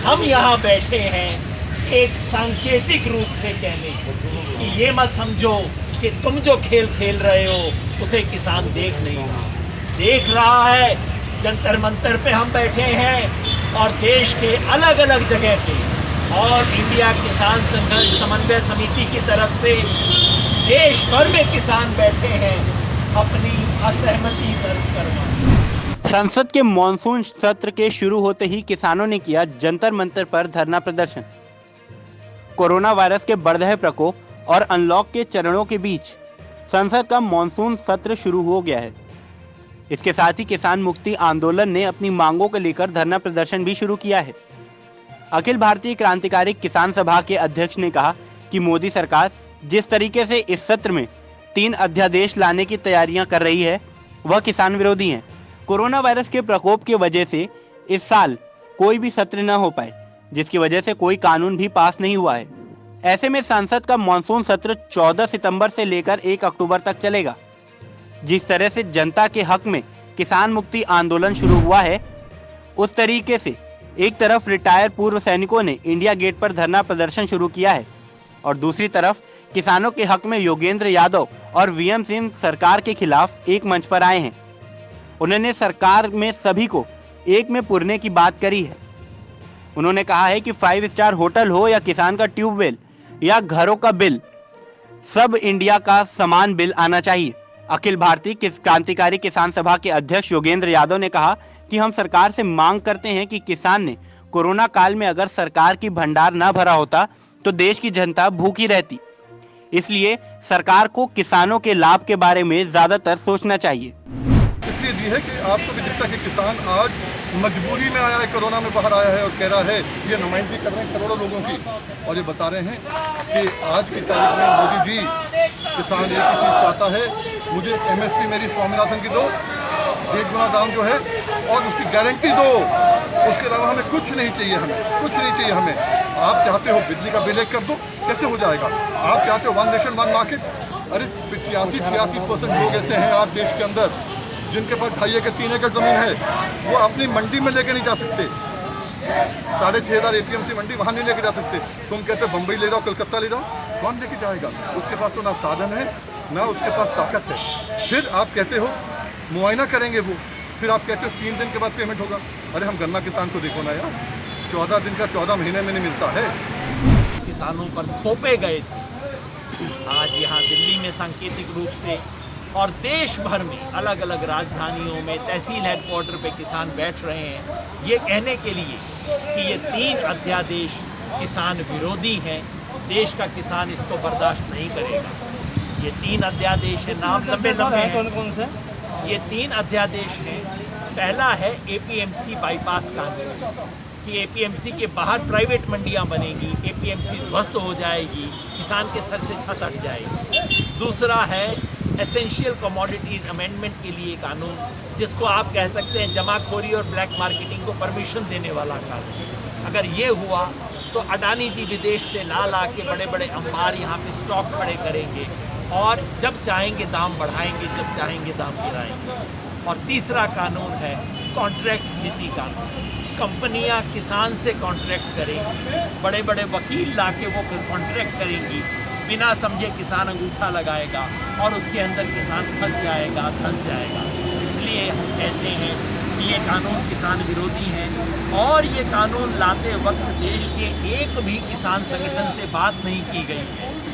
हम यहाँ बैठे हैं एक सांकेतिक रूप से कहने कि ये मत समझो कि तुम जो खेल खेल रहे हो उसे किसान देख नहीं रहा, देख रहा है। जंतर मंतर पे हम बैठे हैं और देश के अलग अलग जगह पे और इंडिया किसान संघर्ष समन्वय समिति की तरफ से देश भर में किसान बैठे हैं अपनी असहमति दर्ज करवाने। संसद के मॉनसून सत्र के शुरू होते ही किसानों ने किया जंतर मंतर पर धरना प्रदर्शन। कोरोना वायरस के बढ़ रहे प्रकोप और अनलॉक के चरणों के बीच संसद का मॉनसून सत्र शुरू हो गया है। इसके साथ ही किसान मुक्ति आंदोलन ने अपनी मांगों को लेकर धरना प्रदर्शन भी शुरू किया है। अखिल भारतीय क्रांतिकारी किसान सभा के अध्यक्ष ने कहा कि मोदी सरकार जिस तरीके से इस सत्र में 3 अध्यादेश लाने की तैयारियां कर रही है वह किसान विरोधी है। कोरोना वायरस के प्रकोप की वजह से इस साल कोई भी सत्र न हो पाए, जिसकी वजह से कोई कानून भी पास नहीं हुआ है। ऐसे में संसद का मॉनसून सत्र 14 सितंबर से लेकर 1 अक्टूबर तक चलेगा। जिस तरह से जनता के हक में किसान मुक्ति आंदोलन शुरू हुआ है, उस तरीके से एक तरफ रिटायर पूर्व सैनिकों ने इंडिया गेट पर धरना प्रदर्शन शुरू किया है और दूसरी तरफ किसानों के हक में योगेंद्र यादव और वीएम सिंह सरकार के खिलाफ एक मंच पर आए हैं। उन्होंने सरकार में सभी को एक में पुरने की बात करी है। उन्होंने कहा है कि 5 स्टार होटल हो या किसान का ट्यूबवेल या घरों का बिल, सब इंडिया का समान बिल आना चाहिए। अखिल भारतीय क्रांतिकारी किसान सभा के अध्यक्ष योगेंद्र यादव ने कहा कि हम सरकार से मांग करते हैं कि किसान ने कोरोना काल में अगर सरकार की भंडार न भरा होता तो देश की जनता भूखी रहती। इसलिए सरकार को किसानों के लाभ के बारे में ज्यादातर सोचना चाहिए। इसलिए दी है कि आपको भी दिखता है कि किसान आज मजबूरी में आया है, कोरोना में बाहर आया है और कह रहा है ये नुमाइंदगी कर रहे हैं करोड़ों लोगों की, और ये बता रहे हैं कि आज की तारीख में मोदी जी किसान एक ही चीज़ चाहता है, मुझे MSP मेरी स्वामीनाथन की दो, 1 गुना दाम जो है और उसकी गारंटी दो, उसके अलावा हमें कुछ नहीं चाहिए, हमें कुछ नहीं चाहिए हमें। आप चाहते हो बिजली का बिल एक कर दो, कैसे हो जाएगा? आप चाहते हो 1 नेशन 1 मार्केट? अरे 85-86% लोग ऐसे हैं आज देश के अंदर जिनके पास 2.5 एकड़ 3 एकड़ ज़मीन है, वो अपनी मंडी में लेके नहीं जा सकते। 6,500 APMC मंडी वहाँ नहीं लेके जा सकते। तुम कहते बम्बई ले जाओ, कलकत्ता ले जाओ, कौन लेके जाएगा? उसके पास तो ना साधन है ना उसके पास ताकत है। फिर आप कहते हो मुआयना करेंगे वो, फिर आप कहते हो 3 दिन के बाद पेमेंट होगा। अरे हम गन्ना किसान को देखो ना यार, 14 दिन का 14 महीने में नहीं मिलता है। किसानों पर थोपे गए थे, आज यहाँ दिल्ली में सांकेतिक रूप से और देश भर में अलग अलग राजधानियों में तहसील हेडक्वार्टर पे किसान बैठ रहे हैं ये कहने के लिए कि ये 3 अध्यादेश किसान विरोधी हैं, देश का किसान इसको बर्दाश्त नहीं करेगा। ये 3 अध्यादेश है, नाम लंबे लंबे हैं। कौन से? ये 3 अध्यादेश हैं। पहला है APMC बाईपास कानून कि APMC के बाहर प्राइवेट मंडियां बनेगी, APMC ध्वस्त हो जाएगी, किसान के सर से छत हट जाएगी। दूसरा है एसेंशियल कमोडिटीज़ अमेंडमेंट के लिए कानून, जिसको आप कह सकते हैं जमाखोरी और ब्लैक मार्केटिंग को परमिशन देने वाला कानून। अगर ये हुआ तो अडानी जी विदेश से ला के बड़े बड़े अंबार यहाँ पे स्टॉक खड़े करेंगे और जब चाहेंगे दाम बढ़ाएंगे, जब चाहेंगे दाम गिराएंगे। और तीसरा कानून है कॉन्ट्रैक्ट नीति कानून। कंपनियां किसान से कॉन्ट्रैक्ट करेंगी, बड़े बड़े वकील ला के वो कॉन्ट्रैक्ट करेंगी, बिना समझे किसान अंगूठा लगाएगा और उसके अंदर किसान फंस जाएगा। इसलिए हम कहते हैं कि ये कानून किसान विरोधी हैं और ये कानून लाते वक्त देश के एक भी किसान संगठन से बात नहीं की गई है।